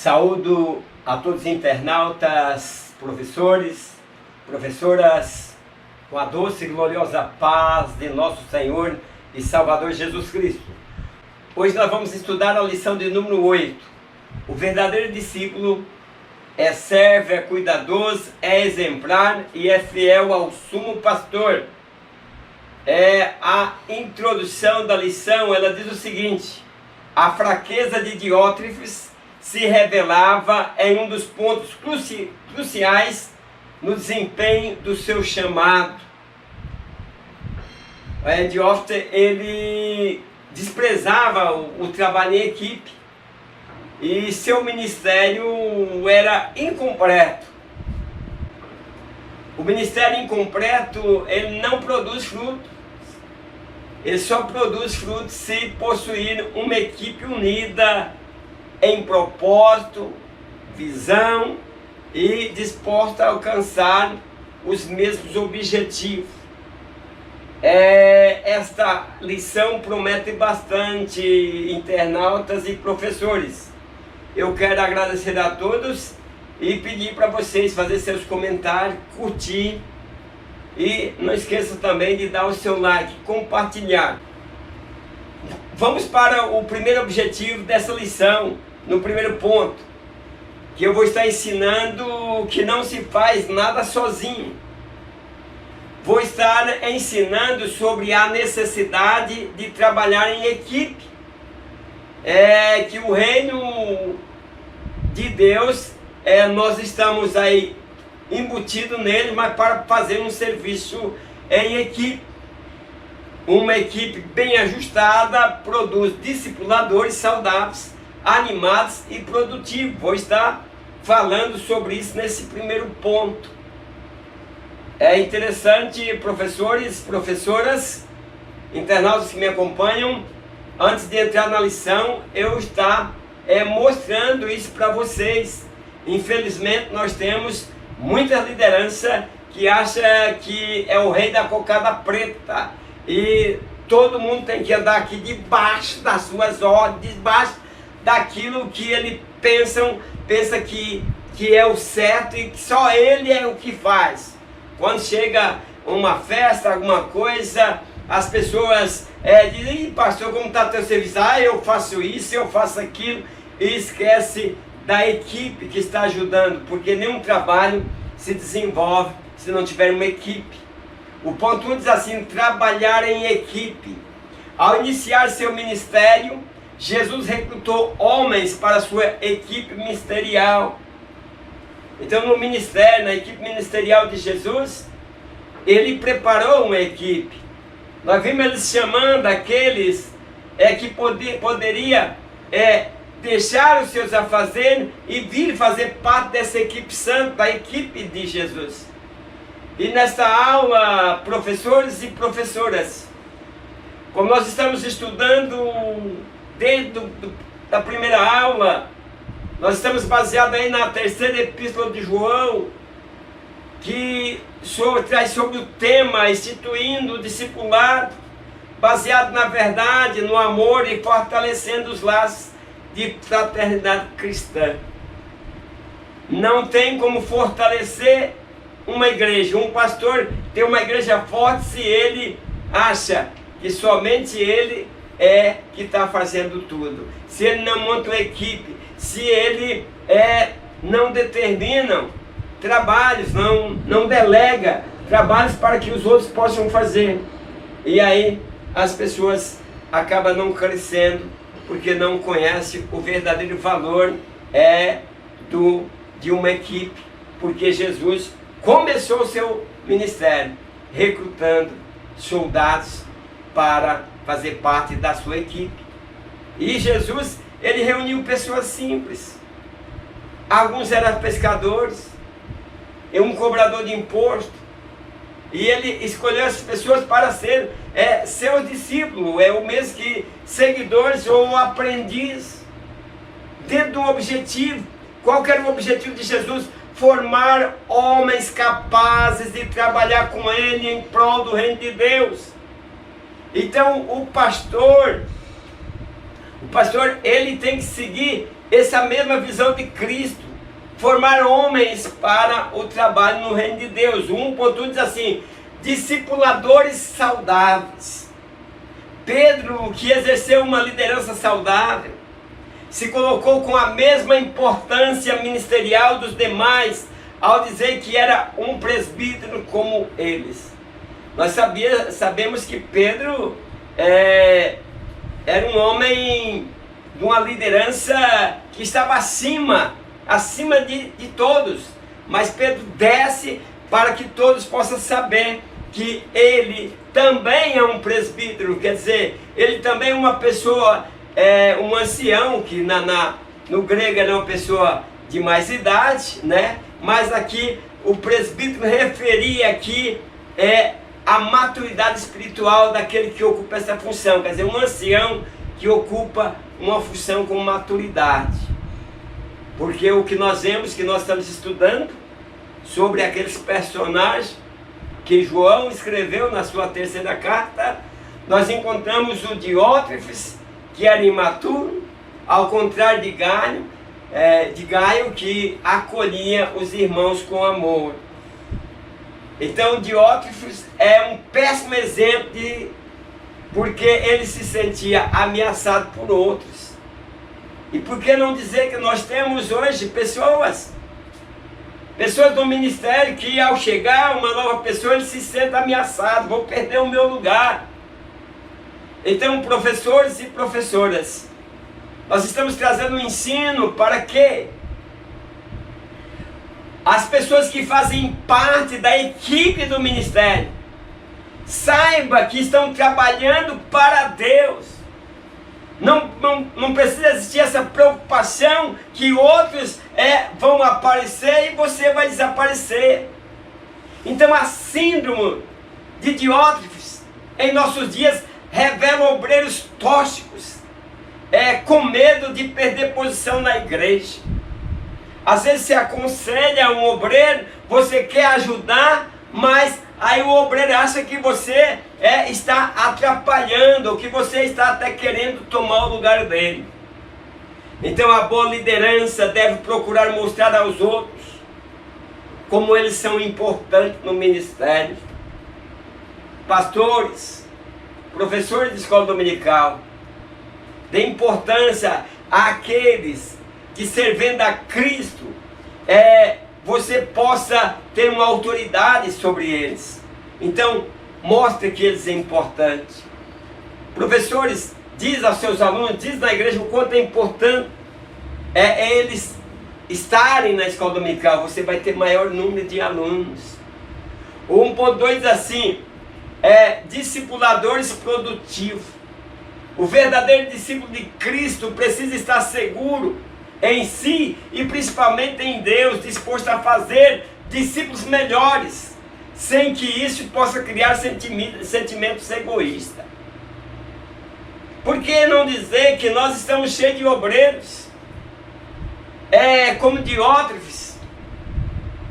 Saúdo a todos os internautas, professores, professoras, com a doce e gloriosa paz de nosso Senhor e Salvador Jesus Cristo. Hoje nós vamos estudar a lição de número 8. O verdadeiro discípulo é servo, é cuidadoso, é exemplar e é fiel ao sumo pastor. A introdução da lição, ela diz o seguinte: a fraqueza de Diótrefes se revelava em um dos pontos cruciais no desempenho do seu chamado. Diótrefes, ele desprezava o trabalho em equipe e seu ministério era incompleto. O ministério incompleto, ele não produz fruto. Ele só produz fruto se possuir uma equipe unida em propósito, visão e disposta a alcançar os mesmos objetivos. Esta lição promete bastante, internautas e professores. Eu quero agradecer a todos e pedir para vocês fazer seus comentários, curtir e não esqueça também de dar o seu like, compartilhar. Vamos para o primeiro objetivo dessa lição, no primeiro ponto, que eu vou estar ensinando que não se faz nada sozinho. Vou estar ensinando sobre a necessidade de trabalhar em equipe. Que o reino de Deus, nós estamos aí embutidos nele, mas para fazer um serviço em equipe. Uma equipe bem ajustada produz discipuladores saudáveis, animados e produtivos. Vou estar falando sobre isso nesse primeiro ponto. É interessante, professores, professoras, internautas que me acompanham, antes de entrar na lição, eu estar mostrando isso para vocês. Infelizmente, nós temos muita liderança que acha que é o rei da cocada preta e todo mundo tem que andar aqui debaixo das suas ordens, debaixo daquilo que ele pensa que é o certo e que só ele é o que faz. Quando chega uma festa, alguma coisa, as pessoas dizem: pastor, como está teu serviço? Eu faço isso, eu faço aquilo, e esquece da equipe que está ajudando, porque nenhum trabalho se desenvolve se não tiver uma equipe. O ponto 1 diz assim: trabalhar em equipe. Ao iniciar seu ministério, Jesus recrutou homens para a sua equipe ministerial. Então, no ministério, na equipe ministerial de Jesus, ele preparou uma equipe. Nós vimos eles chamando aqueles que poderia deixar os seus afazeres e vir fazer parte dessa equipe santa, da equipe de Jesus. E nesta aula, professores e professoras, como nós estamos estudando desde a primeira aula, nós estamos baseados aí na terceira epístola de João, que traz sobre o tema instituindo o discipulado, baseado na verdade, no amor e fortalecendo os laços de fraternidade cristã. Não tem como fortalecer uma igreja, um pastor ter uma igreja forte se ele acha que somente ele que está fazendo tudo. Se ele não monta uma equipe, se ele não determina trabalhos, não delega trabalhos para que os outros possam fazer. E aí as pessoas acabam não crescendo, porque não conhecem o verdadeiro valor de uma equipe. Porque Jesus começou o seu ministério recrutando soldados para fazer parte da sua equipe. E Jesus, ele reuniu pessoas simples. Alguns eram pescadores, um cobrador de imposto, e ele escolheu essas pessoas para ser seus discípulos, o mesmo que seguidores ou aprendiz, dentro do objetivo. Qual que era o objetivo de Jesus? Formar homens capazes de trabalhar com ele em prol do reino de Deus. Então o pastor, ele tem que seguir essa mesma visão de Cristo, formar homens para o trabalho no reino de Deus. O 1.1 diz assim: discipuladores saudáveis. Pedro, que exerceu uma liderança saudável, se colocou com a mesma importância ministerial dos demais, ao dizer que era um presbítero como eles. Nós sabemos que Pedro era um homem de uma liderança que estava acima de todos. Mas Pedro desce para que todos possam saber que ele também é um presbítero, quer dizer, ele também é uma pessoa, um ancião, que no grego era uma pessoa de mais idade, né? Mas aqui o presbítero referia aqui a maturidade espiritual daquele que ocupa essa função, quer dizer, um ancião que ocupa uma função com maturidade. Porque o que nós vemos, que nós estamos estudando sobre aqueles personagens que João escreveu na sua terceira carta, nós encontramos o Diótrefes, que era imaturo, ao contrário de Gaio, que acolhia os irmãos com amor. Então Diótrefes é um péssimo exemplo porque ele se sentia ameaçado por outros. E por que não dizer que nós temos hoje pessoas do ministério que, ao chegar uma nova pessoa, ele se sente ameaçado: vou perder o meu lugar. Então, professores e professoras, nós estamos trazendo um ensino para que as pessoas que fazem parte da equipe do ministério saibam que estão trabalhando para Deus. Não precisa existir essa preocupação que outros vão aparecer e você vai desaparecer. Então a síndrome de Diótrefes em nossos dias revela obreiros tóxicos, com medo de perder posição na igreja. Às vezes se aconselha um obreiro, você quer ajudar, mas aí o obreiro acha que você está atrapalhando, ou que você está até querendo tomar o lugar dele. Então a boa liderança deve procurar mostrar aos outros como eles são importantes no ministério. Pastores, professores de escola dominical, dê importância àqueles que, servindo a Cristo, você possa ter uma autoridade sobre eles. Então, mostre que eles são importantes. Professores, diz aos seus alunos, diz na igreja o quanto é importante eles estarem na escola dominical. Você vai ter maior número de alunos. O 1.2 diz assim: discipuladores produtivos. O verdadeiro discípulo de Cristo precisa estar seguro em si e principalmente em Deus, disposto a fazer discípulos melhores, sem que isso possa criar sentimentos egoístas. Por que não dizer que nós estamos cheios de obreiros, como Diótrefes,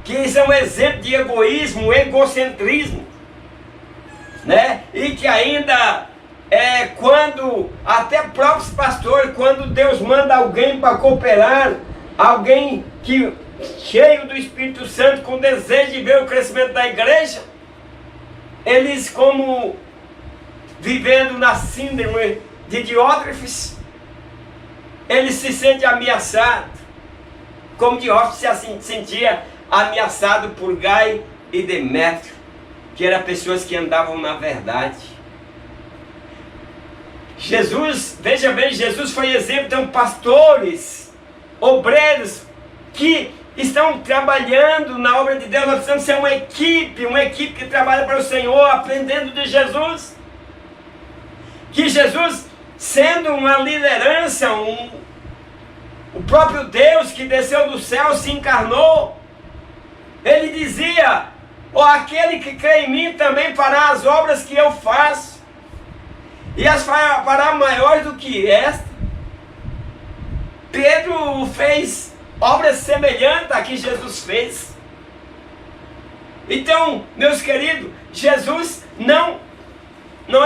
que são um exemplo de egoísmo, egocentrismo, né? E que ainda quando até próprios pastores, quando Deus manda alguém para cooperar, alguém que cheio do Espírito Santo, com desejo de ver o crescimento da igreja, eles, como vivendo na síndrome de Diótrefes, eles se sentem ameaçados, como Diótrefes se sentia ameaçado por Gaio e Demétrio, que eram pessoas que andavam na verdade. Jesus, veja bem, Jesus foi exemplo. Então, pastores, obreiros que estão trabalhando na obra de Deus, nós precisamos ser uma equipe que trabalha para o Senhor, aprendendo de Jesus. Que Jesus, sendo uma liderança, o próprio Deus que desceu do céu, se encarnou, ele dizia: aquele que crê em mim também fará as obras que eu faço, e as fará maiores do que esta. Pedro fez obras semelhantes a que Jesus fez. Então, meus queridos, Jesus não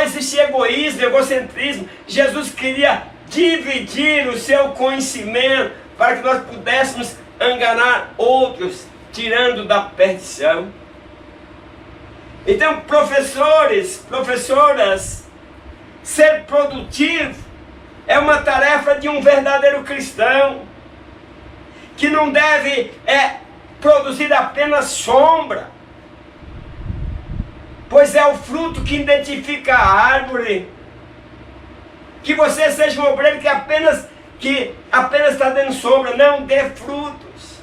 existia egoísmo, egocentrismo. Jesus queria dividir o seu conhecimento para que nós pudéssemos enganar outros, tirando da perdição. Então, professores, professoras, ser produtivo é uma tarefa de um verdadeiro cristão, que não deve produzir apenas sombra, pois é o fruto que identifica a árvore. Que você seja um obreiro que apenas está dando sombra, não dê frutos.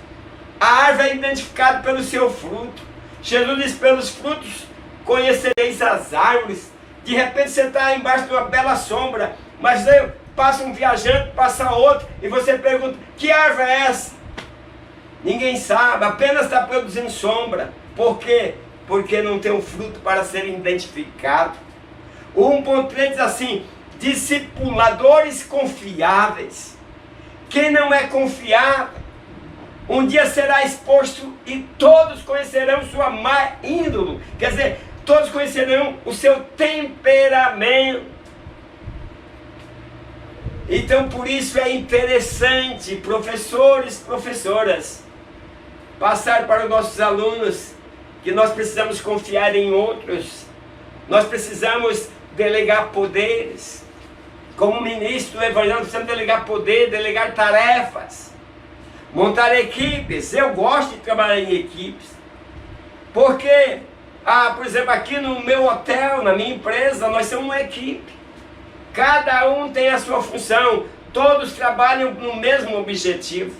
A árvore é identificada pelo seu fruto. Jesus diz: pelos frutos conhecereis as árvores. De repente você está embaixo de uma bela sombra, mas aí passa um viajante, passa outro, e você pergunta: que árvore é essa? Ninguém sabe, apenas está produzindo sombra. Por quê? Porque não tem um fruto para ser identificado. O 1.3 diz assim: discipuladores confiáveis. Quem não é confiável, um dia será exposto e todos conhecerão sua má índole. Quer dizer, todos conhecerão o seu temperamento. Então, por isso é interessante, professores, professoras, passar para os nossos alunos que nós precisamos confiar em outros. Nós precisamos delegar poderes. Como ministro do Evangelho, precisamos delegar poder, delegar tarefas, montar equipes. Eu gosto de trabalhar em equipes, porque, por exemplo, aqui no meu hotel, na minha empresa, nós somos uma equipe. Cada um tem a sua função, todos trabalham no mesmo objetivo.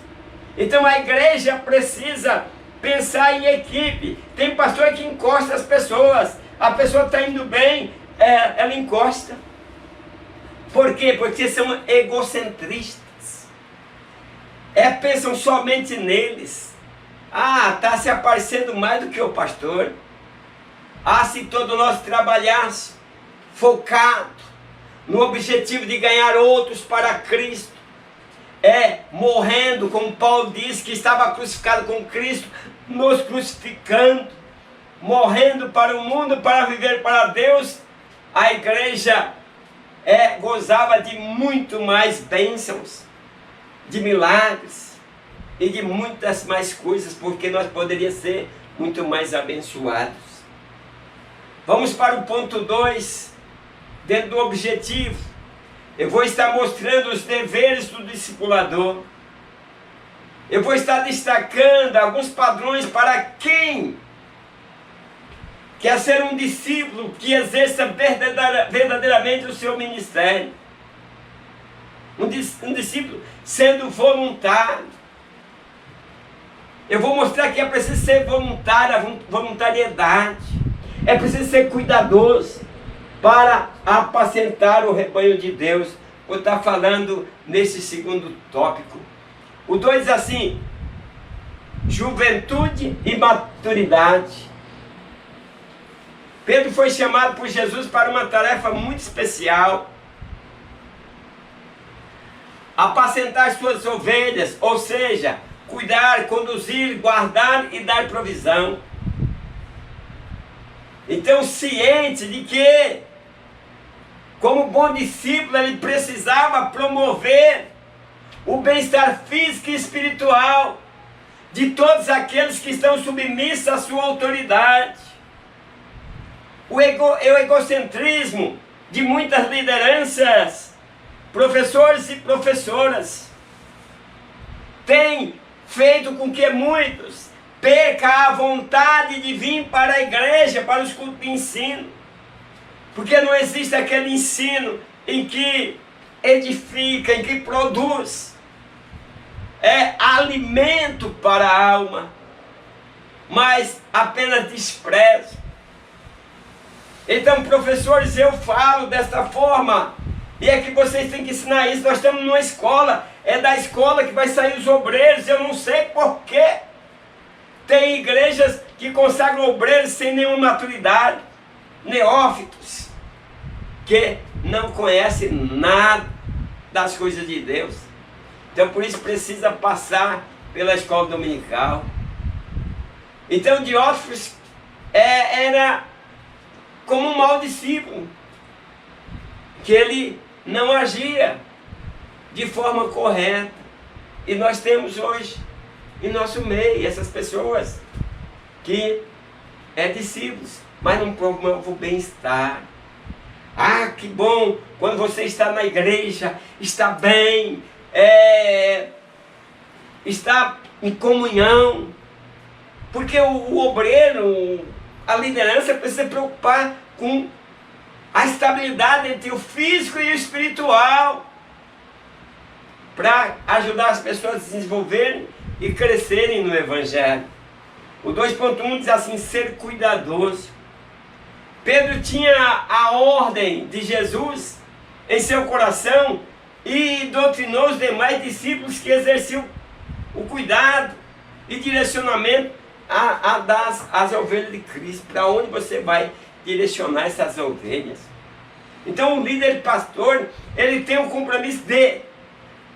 Então a igreja precisa pensar em equipe. Tem pastor que encosta as pessoas, a pessoa está indo bem, ela encosta. Por quê? Porque são egocentristas. Pensam somente neles. Está se aparecendo mais do que o pastor. Se todos nós trabalhássemos focado no objetivo de ganhar outros para Cristo, morrendo, como Paulo disse, que estava crucificado com Cristo, nos crucificando, morrendo para o mundo, para viver para Deus, a igreja gozava de muito mais bênçãos, de milagres e de muitas mais coisas, porque nós poderíamos ser muito mais abençoados. Vamos para o ponto 2, dentro do objetivo. Eu vou estar mostrando os deveres do discipulador. Eu vou estar destacando alguns padrões para quem quer ser um discípulo que exerça verdadeiramente o seu ministério. Um discípulo sendo voluntário. Eu vou mostrar que é preciso ser voluntário, voluntariedade. É preciso ser cuidadoso para apacentar o rebanho de Deus. Vou estar falando nesse segundo tópico. O 2 diz assim: juventude e maturidade. Pedro foi chamado por Jesus para uma tarefa muito especial: apacentar suas ovelhas, ou seja, cuidar, conduzir, guardar e dar provisão. Então, ciente de que, como bom discípulo, ele precisava promover o bem-estar físico e espiritual de todos aqueles que estão submissos à sua autoridade. O egocentrismo de muitas lideranças, professores e professoras, tem feito com que muitos percam a vontade de vir para a igreja, para os cultos de ensino, porque não existe aquele ensino em que edifica, em que produz alimento para a alma, mas apenas desprezo. Então, professores, eu falo desta forma, e é que vocês têm que ensinar isso. Nós estamos numa escola, é da escola que vai sair os obreiros. Eu não sei porquê. Tem igrejas que consagram obreiros sem nenhuma maturidade, neófitos, que não conhecem nada das coisas de Deus. Então, por isso precisa passar pela escola dominical. Então, Diótrefes era como um mau discípulo, que ele não agia de forma correta. E nós temos hoje em nosso meio essas pessoas que discípulos, mas não promovem o bem-estar. Ah, que bom quando você está na igreja, está bem, está em comunhão. Porque o obreiro, a liderança precisa se preocupar com a estabilidade entre o físico e o espiritual, para ajudar as pessoas a se desenvolverem e crescerem no Evangelho. O 2.1 diz assim: ser cuidadoso. Pedro tinha a ordem de Jesus em seu coração e doutrinou os demais discípulos que exerciam o cuidado e direcionamento às ovelhas de Cristo. Para onde você vai direcionar essas ovelhas? Então o líder pastor, ele tem o compromisso de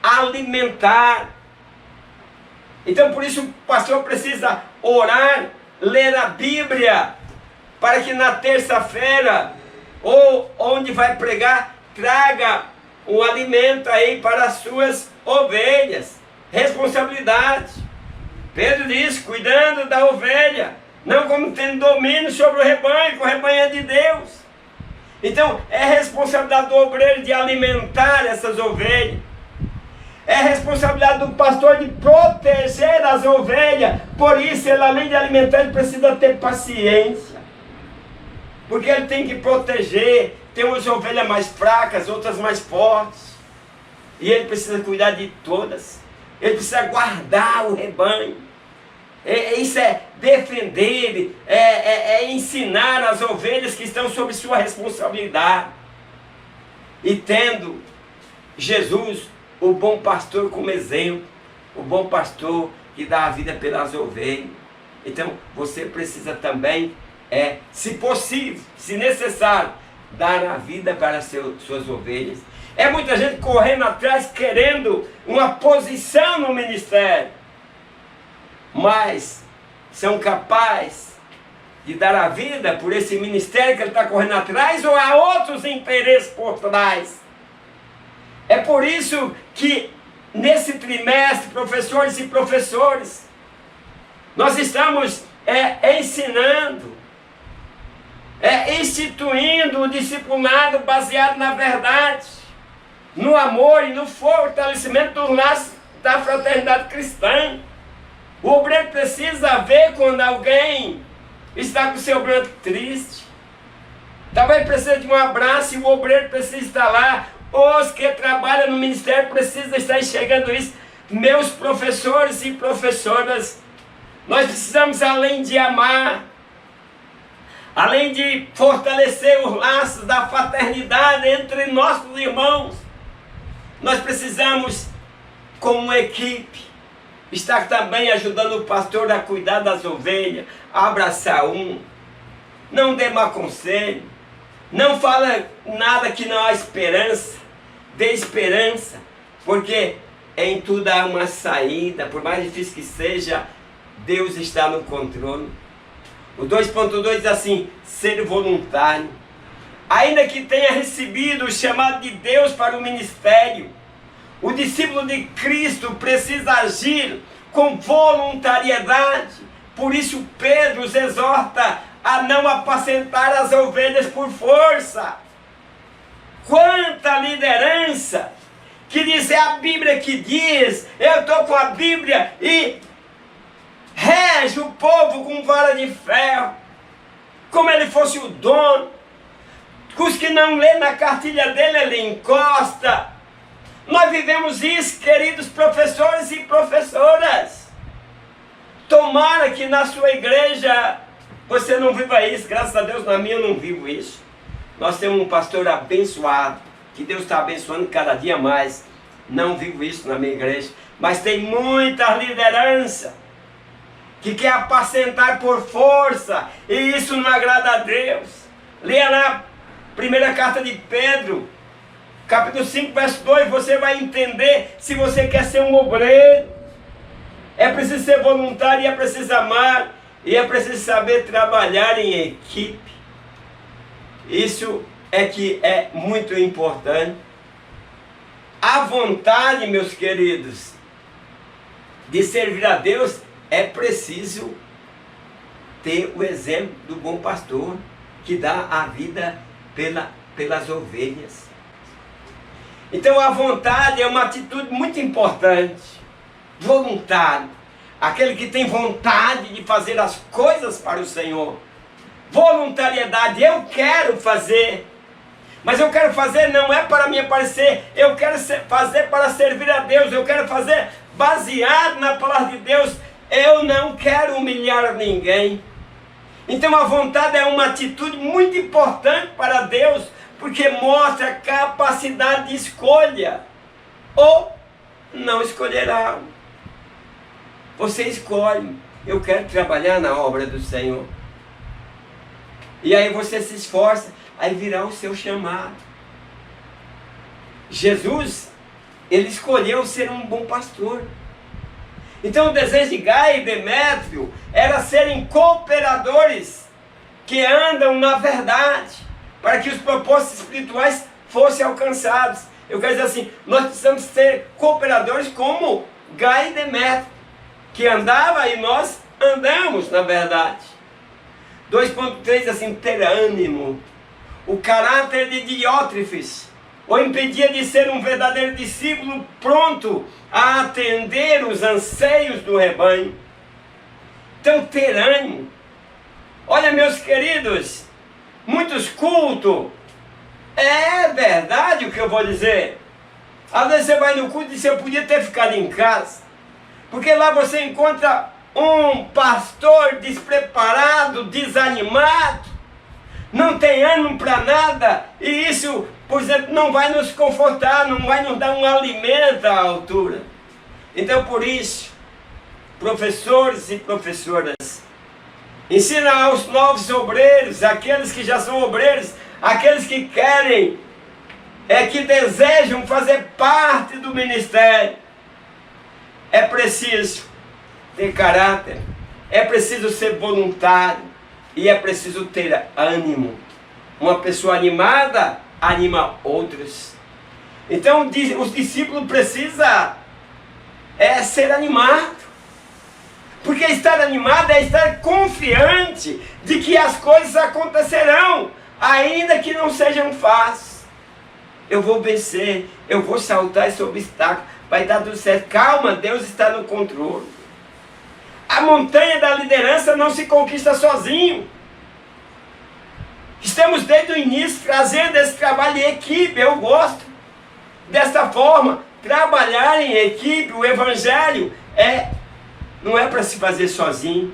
alimentar. Então por isso o pastor precisa orar, ler a Bíblia, para que na terça-feira, ou onde vai pregar, traga o alimento aí para as suas ovelhas. Responsabilidade. Pedro diz: cuidando da ovelha, não como tendo domínio sobre o rebanho, que o rebanho é de Deus. Então é responsabilidade do obreiro de alimentar essas ovelhas. É responsabilidade do pastor de proteger as ovelhas. Por isso ele, além de alimentar, ele precisa ter paciência, porque ele tem que proteger. Tem umas ovelhas mais fracas, outras mais fortes, e ele precisa cuidar de todas. Ele precisa guardar o rebanho. Isso é defender, ensinar as ovelhas que estão sob sua responsabilidade. E tendo Jesus, o bom pastor, como exemplo, o bom pastor que dá a vida pelas ovelhas. Então você precisa também, se possível, se necessário, dar a vida para suas ovelhas. É muita gente correndo atrás, querendo uma posição no ministério, mas são capazes de dar a vida por esse ministério que ele está correndo atrás, ou há outros interesses por trás? É por isso que nesse trimestre, professores e professores, nós estamos ensinando, instituindo o discipulado baseado na verdade, no amor e no fortalecimento do laço da fraternidade cristã. O obreiro precisa ver quando alguém está com o seu branco triste. Talvez precise de um abraço, e o obreiro precisa estar lá. Os que trabalham no ministério precisam estar enxergando isso. Meus professores e professoras, nós precisamos, além de amar, além de fortalecer os laços da fraternidade entre nossos irmãos, nós precisamos, como equipe, estar também ajudando o pastor a cuidar das ovelhas, a abraçar não dê mau conselho, não fala nada que não há esperança, dê esperança, porque em tudo há uma saída. Por mais difícil que seja, Deus está no controle. O 2.2 diz assim: ser voluntário. Ainda que tenha recebido o chamado de Deus para o ministério, o discípulo de Cristo precisa agir com voluntariedade. Por isso Pedro os exorta a não apacentar as ovelhas por força. Quanta liderança que diz: é a Bíblia que diz, eu estou com a Bíblia, e rege o povo com vara de ferro, como ele fosse o dono. Os que não lê na cartilha dele, ele encosta. Nós vivemos isso, queridos professores e professoras. Tomara que na sua igreja você não viva isso. Graças a Deus, na minha eu não vivo isso. Nós temos um pastor abençoado, que Deus está abençoando cada dia mais. Não vivo isso na minha igreja. Mas tem muita liderança que quer apacentar por força, e isso não agrada a Deus. Leia na primeira carta de Pedro, capítulo 5, verso 2, você vai entender se você quer ser um obreiro. É preciso ser voluntário, e é preciso amar, e é preciso saber trabalhar em equipe. Isso é que é muito importante. A vontade, meus queridos, de servir a Deus, é preciso ter o exemplo do bom pastor, que dá a vida pelas ovelhas. Então a vontade é uma atitude muito importante. Voluntário, aquele que tem vontade de fazer as coisas para o Senhor. Voluntariedade, eu quero fazer, mas eu quero fazer não é para me aparecer, eu quero fazer para servir a Deus, eu quero fazer baseado na palavra de Deus, eu não quero humilhar ninguém. Então a vontade é uma atitude muito importante para Deus, porque mostra capacidade de escolha, ou não escolherá. Você escolhe, eu quero trabalhar na obra do Senhor. E aí você se esforça, aí virá o seu chamado. Jesus, ele escolheu ser um bom pastor. Então o desejo de Gaio e Demétrio era serem cooperadores que andam na verdade, para que os propósitos espirituais fossem alcançados. Eu quero dizer assim, nós precisamos ser cooperadores como Gaio e Demétrio, que andava e nós andamos na verdade. 2.3 assim, ter ânimo. O caráter de Diótrefes o impedia de ser um verdadeiro discípulo pronto a atender os anseios do rebanho. Então ter ânimo. Olha, meus queridos, muitos cultos, é verdade o que eu vou dizer. Às vezes você vai no culto e diz, eu podia ter ficado em casa, porque lá você encontra um pastor despreparado, desanimado, não tem ânimo para nada, e isso, por exemplo, não vai nos confortar, não vai nos dar um alimento à altura. Então, por isso, professores e professoras, ensina aos novos obreiros, aqueles que já são obreiros, aqueles que querem, que desejam fazer parte do ministério. É preciso ter caráter, é preciso ser voluntário e é preciso ter ânimo. Uma pessoa animada anima outros. Então os discípulos precisam ser animados, porque estar animado é estar confiante de que as coisas acontecerão, ainda que não sejam fáceis. Eu vou vencer, eu vou saltar esse obstáculo, vai dar tudo certo. Calma, Deus está no controle. A montanha da liderança não se conquista sozinho. Estamos desde o início trazendo esse trabalho em equipe. Eu gosto dessa forma. Trabalhar em equipe, o evangelho não é para se fazer sozinho.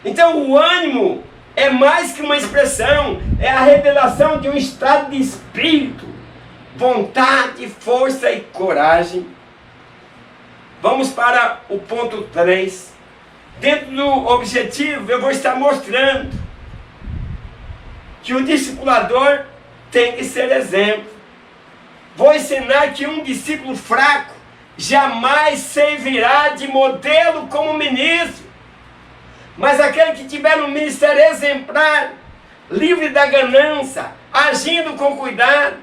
Então o ânimo é mais que uma expressão, é a revelação de um estado de espírito, vontade, força e coragem. Vamos para o ponto 3. Dentro do objetivo, eu vou estar mostrando que o discipulador tem que ser exemplo. Vou ensinar que um discípulo fraco jamais servirá de modelo como ministro, mas aquele que tiver um ministério exemplar, livre da ganância, agindo com cuidado,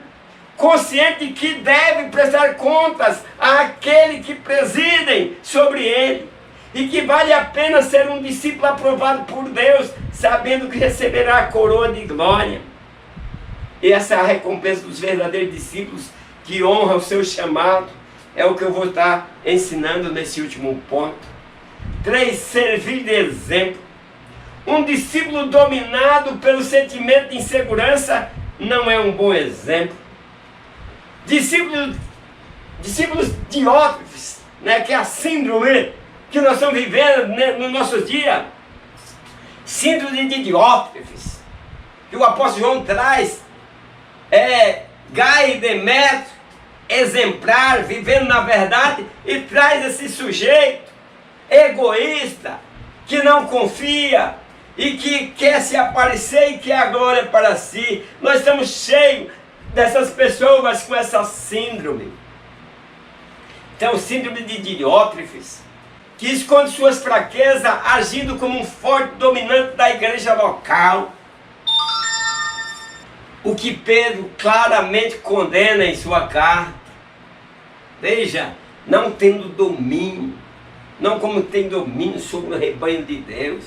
consciente de que deve prestar contas àquele que presidem sobre ele, e que vale a pena ser um discípulo aprovado por Deus, sabendo que receberá a coroa de glória. E essa é a recompensa dos verdadeiros discípulos, que honra o seu chamado. É o que eu vou estar ensinando nesse último ponto. 3. Servir de exemplo. Um discípulo dominado pelo sentimento de insegurança não é um bom exemplo. Discípulos Diótrefes, que é a síndrome que nós estamos vivendo nos nossos dias. Síndrome de Diótrefes, que o apóstolo João traz, Gaio e Demétrio, exemplar, vivendo na verdade, e traz esse sujeito egoísta, que não confia, e que quer se aparecer e quer a glória para si. Nós estamos cheios dessas pessoas com essa síndrome. Então, síndrome de Diótrefes, que esconde suas fraquezas, agindo como um forte dominante da igreja local. O que Pedro claramente condena em sua carta. Veja, não tendo domínio. não como tem domínio sobre o rebanho de Deus.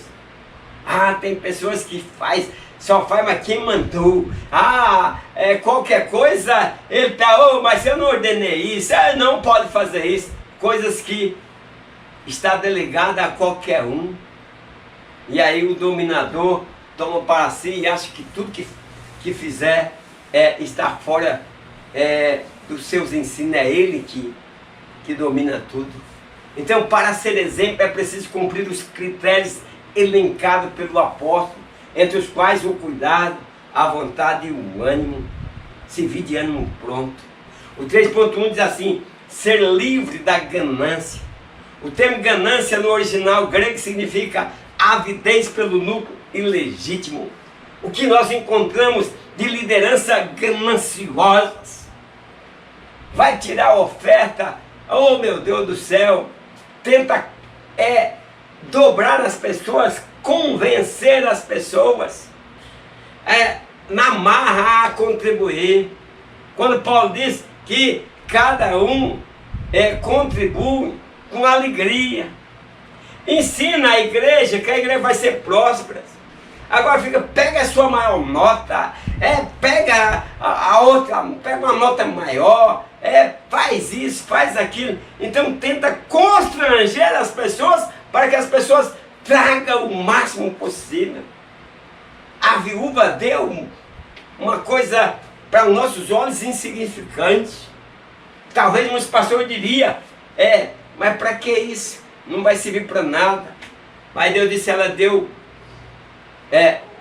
Ah, tem pessoas que só faz, mas quem mandou? Qualquer coisa, ele tá, mas eu não ordenei isso, não pode fazer isso. Coisas que está delegada a qualquer um. E aí o dominador toma para si e acha que tudo que fizer está fora dos seus ensinos, é ele que domina tudo. Então, para ser exemplo, é preciso cumprir os critérios elencados pelo apóstolo, entre os quais o cuidado, a vontade e o ânimo, servir de ânimo pronto. O 3.1 diz assim: ser livre da ganância. O termo ganância no original grego significa avidez pelo lucro ilegítimo. O que nós encontramos de liderança gananciosas. Vai tirar a oferta, oh meu Deus do céu, tenta dobrar as pessoas, convencer as pessoas, na marra a contribuir. Quando Paulo diz que cada um contribui com alegria, ensina a igreja que a igreja vai ser próspera. Agora pega a sua maior nota, pega a outra, pega uma nota maior, faz isso, faz aquilo. Então tenta constranger as pessoas para que as pessoas tragam o máximo possível. A viúva deu uma coisa para os nossos olhos insignificante. Talvez muitos pastores diriam, mas para que isso? Não vai servir para nada. Mas Deus disse, ela deu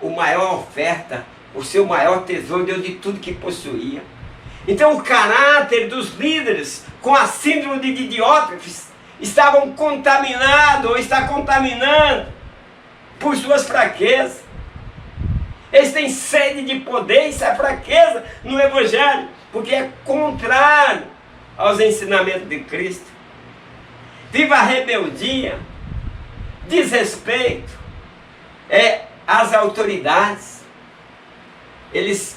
o maior oferta, o seu maior tesouro, deu de tudo que possuía. Então o caráter dos líderes com a síndrome de Diótrefes estavam contaminados, ou está contaminando, por suas fraquezas. Eles têm sede de poder, isso é fraqueza no Evangelho, porque é contrário aos ensinamentos de Cristo. Viva a rebeldia, desrespeito às autoridades. Eles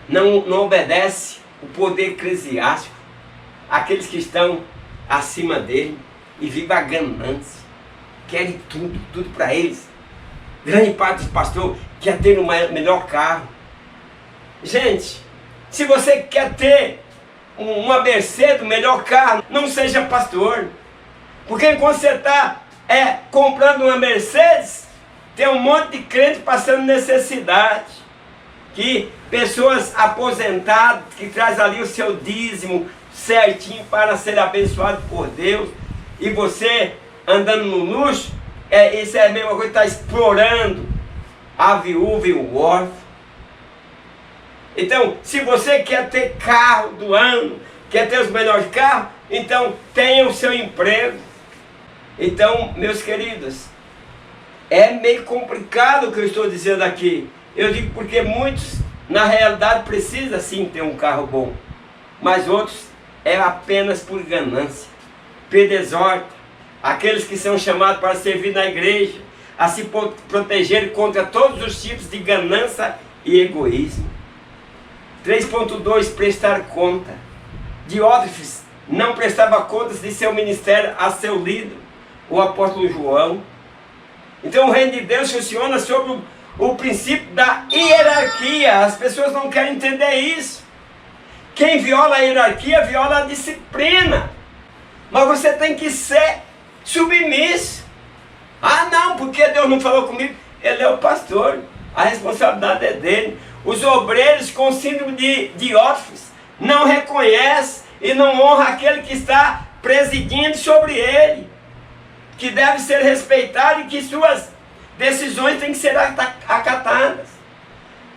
não obedecem o poder eclesiástico, aqueles que estão acima dele, e viva a ganância, querem tudo para eles. Grande parte dos pastores quer ter o melhor carro. Gente, se você quer ter uma Mercedes, o melhor carro, não seja pastor. Porque enquanto você está comprando uma Mercedes, tem um monte de crente passando necessidade. Que pessoas aposentadas, que traz ali o seu dízimo certinho para ser abençoado por Deus, e você andando no luxo, isso é a mesma coisa que está explorando a viúva e o órfão. Então, se você quer ter carro do ano, quer ter os melhores carros, então tenha o seu emprego. Então, meus queridos, é meio complicado o que eu estou dizendo aqui. Eu digo porque muitos, na realidade, precisam sim ter um carro bom, mas outros apenas por ganância. Pedro exorta aqueles que são chamados para servir na igreja a se proteger contra todos os tipos de ganância e egoísmo. 3.2, prestar conta. Diótrefes não prestava contas de seu ministério a seu líder, o apóstolo João. Então o reino de Deus funciona sobre o princípio da hierarquia. As pessoas não querem entender isso. Quem viola a hierarquia, viola a disciplina. Mas você tem que ser submisso. Não, porque Deus não falou comigo. Ele é o pastor, a responsabilidade é dele. Os obreiros com síndrome de Diótrefes não reconhecem e não honram aquele que está presidindo sobre ele, que deve ser respeitado e que suas decisões têm que ser acatadas.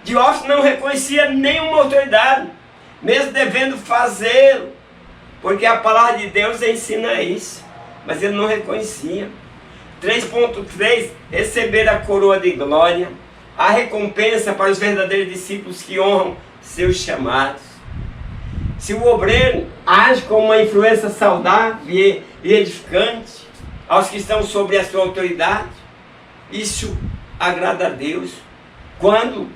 Diótrefes não reconhecia nenhuma autoridade, mesmo devendo fazê-lo, porque a palavra de Deus ensina isso, mas ele não reconhecia. 3.3, receber a coroa de glória, a recompensa para os verdadeiros discípulos que honram seus chamados. Se o obreiro age com uma influência saudável e edificante aos que estão sobre a sua autoridade, isso agrada a Deus. Quando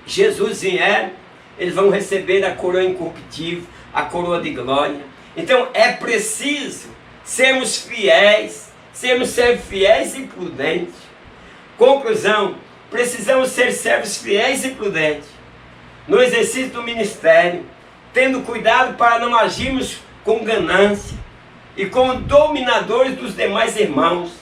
Jesus vier, eles vão receber a coroa incorruptível, a coroa de glória. Então é preciso sermos fiéis, ser fiéis e prudentes. Conclusão, precisamos ser servos fiéis e prudentes no exercício do ministério, tendo cuidado para não agirmos com ganância e como dominadores dos demais irmãos,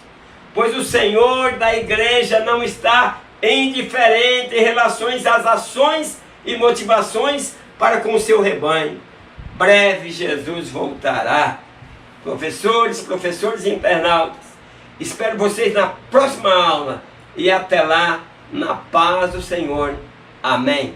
pois o Senhor da igreja não está indiferente em relação às ações e motivações para com o seu rebanho. Breve Jesus voltará. Professores e internautas, espero vocês na próxima aula e até lá, na paz do Senhor. Amém.